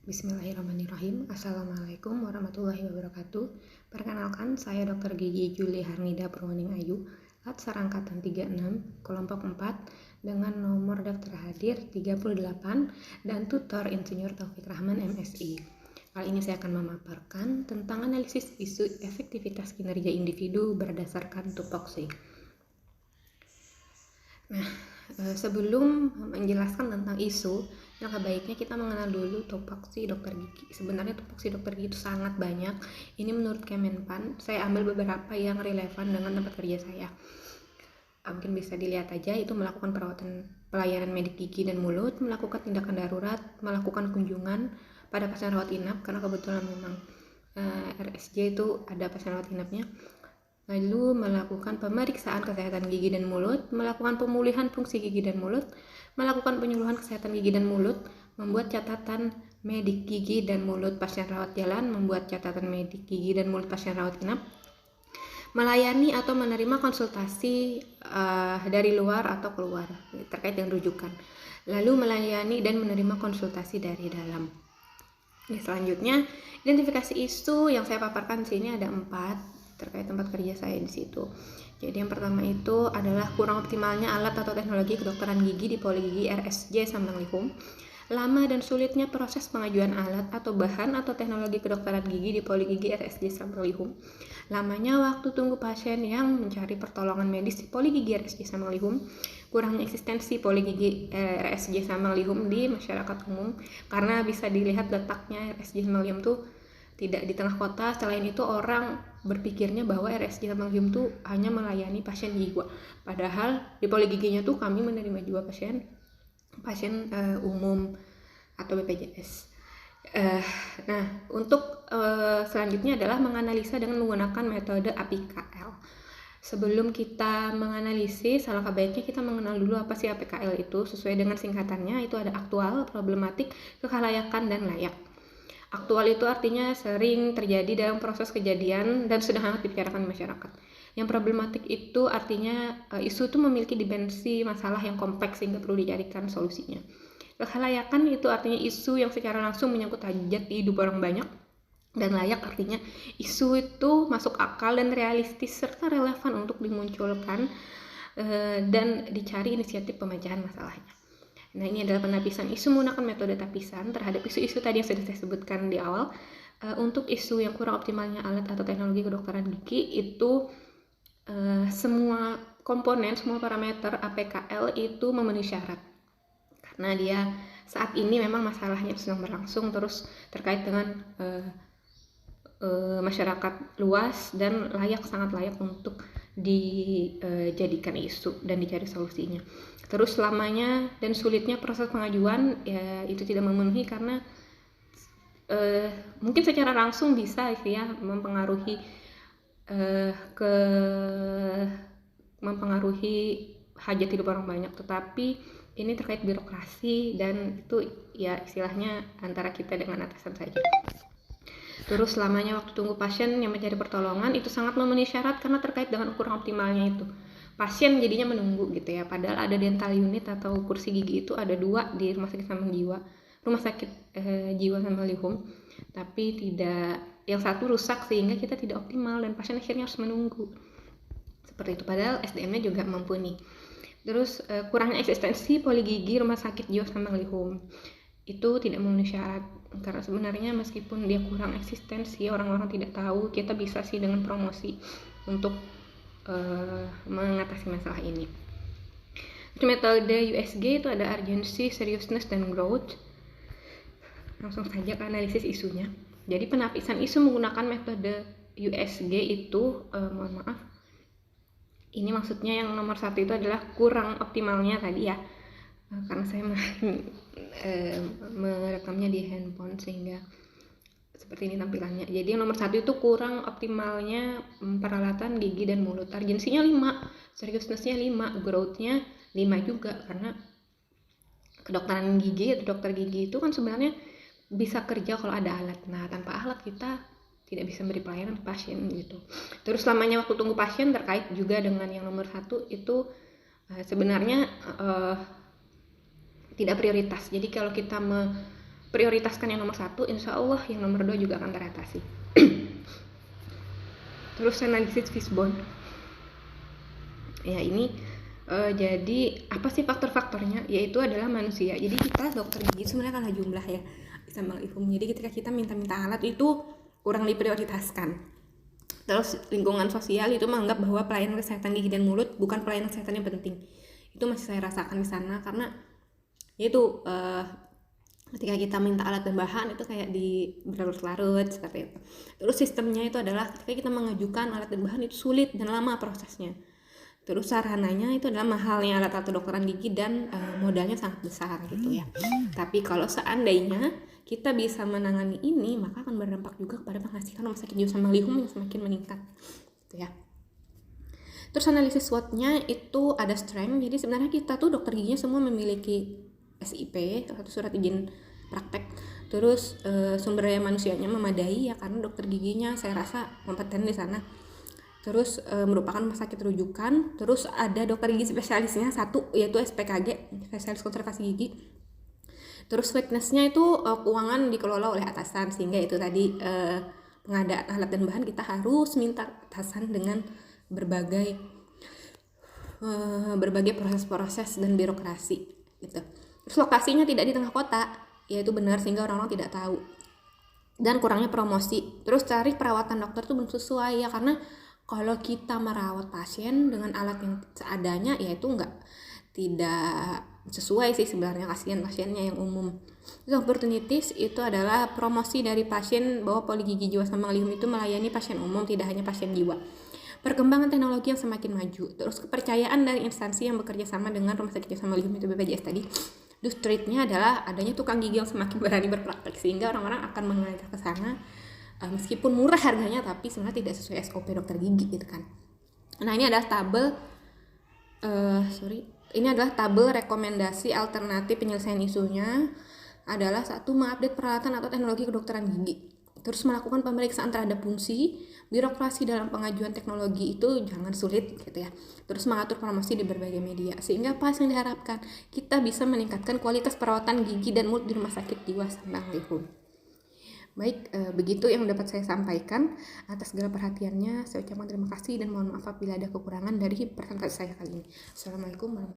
Bismillahirrahmanirrahim. Assalamualaikum warahmatullahi wabarakatuh. Perkenalkan, saya Dr. Gigi Juli Harnida Purwaning Ayu, Latsar Angkatan 36, kelompok 4, dengan nomor daftar hadir 38 dan tutor Insinyur Taufik Rahman MSI. Kali ini saya akan memaparkan tentang analisis isu efektivitas kinerja individu berdasarkan tupoksi. Nah, sebelum menjelaskan tentang isu, yang baiknya kita mengenal dulu tupoksi dokter gigi. Sebenarnya tupoksi dokter gigi itu sangat banyak. Ini menurut Kemenpan, saya ambil beberapa yang relevan dengan tempat kerja saya. Mungkin bisa dilihat aja, itu melakukan pelayanan medik gigi dan mulut, melakukan tindakan darurat, melakukan kunjungan pada pasien rawat inap, karena kebetulan memang RSJ itu ada pasien rawat inapnya. Lalu melakukan pemeriksaan kesehatan gigi dan mulut, melakukan pemulihan fungsi gigi dan mulut, melakukan penyuluhan kesehatan gigi dan mulut, membuat catatan medik gigi dan mulut pasien rawat jalan, membuat catatan medik gigi dan mulut pasien rawat inap, melayani atau menerima konsultasi dari luar atau keluar terkait dengan rujukan, lalu melayani dan menerima konsultasi dari dalam. Selanjutnya, identifikasi isu yang saya paparkan di sini ada 4 terkait tempat kerja saya di situ. Jadi yang pertama itu adalah kurang optimalnya alat atau teknologi kedokteran gigi di Poligigi RSJ Sambanglihum. Lama dan sulitnya proses pengajuan alat atau bahan atau teknologi kedokteran gigi di Poligigi RSJ Sambanglihum. Lamanya waktu tunggu pasien yang mencari pertolongan medis di Poligigi RSJ Sambanglihum. Kurangnya eksistensi Poligigi RSJ Sambanglihum di masyarakat umum, karena bisa dilihat letaknya RSJ Sambanglihum tuh tidak di tengah kota. Selain itu, orang berpikirnya bahwa RSJ Sambanglihum tuh hanya melayani pasien jiwa, padahal di Poligiginya tuh kami menerima juga pasien umum atau BPJS. Nah, untuk selanjutnya adalah menganalisa dengan menggunakan metode APKL. Sebelum kita menganalisis, alangkah baiknya kita mengenal dulu apa sih APKL itu. Sesuai dengan singkatannya, itu ada aktual, problematik, kekhalayakan, dan layak. Aktual itu artinya sering terjadi dalam proses kejadian dan sudah hangat dibicarakan masyarakat. Yang problematik itu artinya isu itu memiliki dimensi masalah yang kompleks sehingga perlu dicarikan solusinya. Kekhalayakan itu artinya isu yang secara langsung menyangkut hajat di hidup orang banyak. Dan layak artinya isu itu masuk akal dan realistis serta relevan untuk dimunculkan dan dicari inisiatif pemecahan masalahnya. Nah, ini adalah penapisan isu menggunakan metode tapisan terhadap isu-isu tadi yang sudah saya sebutkan di awal. Untuk isu yang kurang optimalnya alat atau teknologi kedokteran gigi itu semua komponen, semua parameter APKL itu memenuhi syarat. Karena dia saat ini memang masalahnya sedang berlangsung terus terkait dengan masyarakat luas dan sangat layak untuk dijadikan isu dan dicari solusinya. Terus lamanya dan sulitnya proses pengajuan ya itu tidak memenuhi karena mungkin secara langsung bisa ya mempengaruhi hajat hidup orang banyak, tetapi ini terkait birokrasi dan itu ya istilahnya antara kita dengan atasan saja. Terus lamanya waktu tunggu pasien yang mencari pertolongan itu sangat memenuhi syarat karena terkait dengan kurang optimalnya itu. Pasien jadinya menunggu gitu ya, padahal ada dental unit atau kursi gigi itu ada 2 di rumah sakit jiwa Sambanglihum, tapi tidak, yang satu rusak sehingga kita tidak optimal dan pasien akhirnya harus menunggu. Seperti itu, padahal SDM-nya juga mumpuni. Terus kurangnya eksistensi poligigi rumah sakit jiwa Sambanglihum itu tidak memenuhi syarat, karena sebenarnya meskipun dia kurang eksistensi, orang-orang tidak tahu, kita bisa sih dengan promosi untuk mengatasi masalah ini. Metode USG itu ada urgency, seriousness, dan growth. Langsung saja ke analisis isunya. Jadi penapisan isu menggunakan metode USG itu ini maksudnya yang nomor 1 itu adalah kurang optimalnya tadi ya, karena saya merekamnya di handphone sehingga seperti ini tampilannya. Jadi yang nomor 1 itu kurang optimalnya peralatan gigi dan mulut. Urgensinya 5, seriousness-nya 5, growth-nya 5 juga, karena kedokteran gigi atau dokter gigi itu kan sebenarnya bisa kerja kalau ada alat. Nah, tanpa alat kita tidak bisa beri pelayanan ke pasien gitu. Terus lamanya waktu tunggu pasien terkait juga dengan yang nomor 1 itu sebenarnya tidak prioritas. Jadi kalau kita prioritaskan yang nomor 1, insya Allah yang nomor 2 juga akan teratasi. Terus analisis fishbone. Ya ini jadi apa sih faktor-faktornya? Yaitu adalah manusia. Jadi kita dokter gigi sebenarnya karena jumlah ya sama ifum. Jadi ketika kita minta alat itu kurang diprioritaskan. Terus lingkungan sosial itu menganggap bahwa pelayanan kesehatan gigi dan mulut bukan pelayanan kesehatan yang penting. Itu masih saya rasakan di sana karena yaitu ketika kita minta alat dan bahan itu kayak di berlarut-larut seperti itu. Terus sistemnya itu adalah ketika kita mengajukan alat dan bahan itu sulit dan lama prosesnya. Terus sarananya itu adalah mahalnya alat kedokteran gigi dan modalnya sangat besar gitu ya. Tapi kalau seandainya kita bisa menangani ini, maka akan berdampak juga kepada penghasilan rumah sakit jiwa sama lihum yang semakin meningkat gitu ya. Terus analisis SWOT-nya itu ada strength. Jadi sebenarnya kita tuh dokter giginya semua memiliki SIP atau surat izin praktek. Terus sumber daya manusianya memadai ya, karena dokter giginya saya rasa kompeten di sana. Terus merupakan rumah sakit rujukan. Terus ada dokter gigi spesialisnya satu, yaitu SPKG, spesialis konservasi gigi. Terus fitnessnya itu keuangan dikelola oleh atasan, sehingga itu tadi pengadaan alat dan bahan kita harus minta atasan dengan berbagai proses-proses dan birokrasi gitu. Terus lokasinya tidak di tengah kota, yaitu benar sehingga orang-orang tidak tahu. Dan kurangnya promosi. Terus cari perawatan dokter tuh belum sesuai ya, karena kalau kita merawat pasien dengan alat yang seadanya, ya itu tidak sesuai sih sebenarnya, kasihan pasiennya yang umum. Terus opportunities itu adalah promosi dari pasien bahwa Poligigi Jiwa sama Lihum itu melayani pasien umum, tidak hanya pasien jiwa. Perkembangan teknologi yang semakin maju. Terus kepercayaan dari instansi yang bekerja sama dengan Rumah Sakit Jiwa sama Lihum itu BPJS tadi. Terus treatnya adalah adanya tukang gigi yang semakin berani berpraktek, sehingga orang-orang akan mengalir ke sana. Meskipun murah harganya, tapi sebenarnya tidak sesuai SOP dokter gigi gitu kan. Nah ini adalah tabel rekomendasi alternatif penyelesaian isunya. Adalah 1, mengupdate peralatan atau teknologi kedokteran gigi. Terus melakukan pemeriksaan terhadap fungsi, birokrasi dalam pengajuan teknologi itu jangan sulit gitu ya. Terus mengatur promosi di berbagai media, sehingga apa yang diharapkan? Kita bisa meningkatkan kualitas perawatan gigi dan mulut di Rumah Sakit Jiwa Sambang Lihum. Baik, begitu yang dapat saya sampaikan. Atas segala perhatiannya, saya ucapkan terima kasih dan mohon maaf apabila ada kekurangan dari presentasi saya kali ini. Assalamualaikum warahmatullahi wabarakatuh.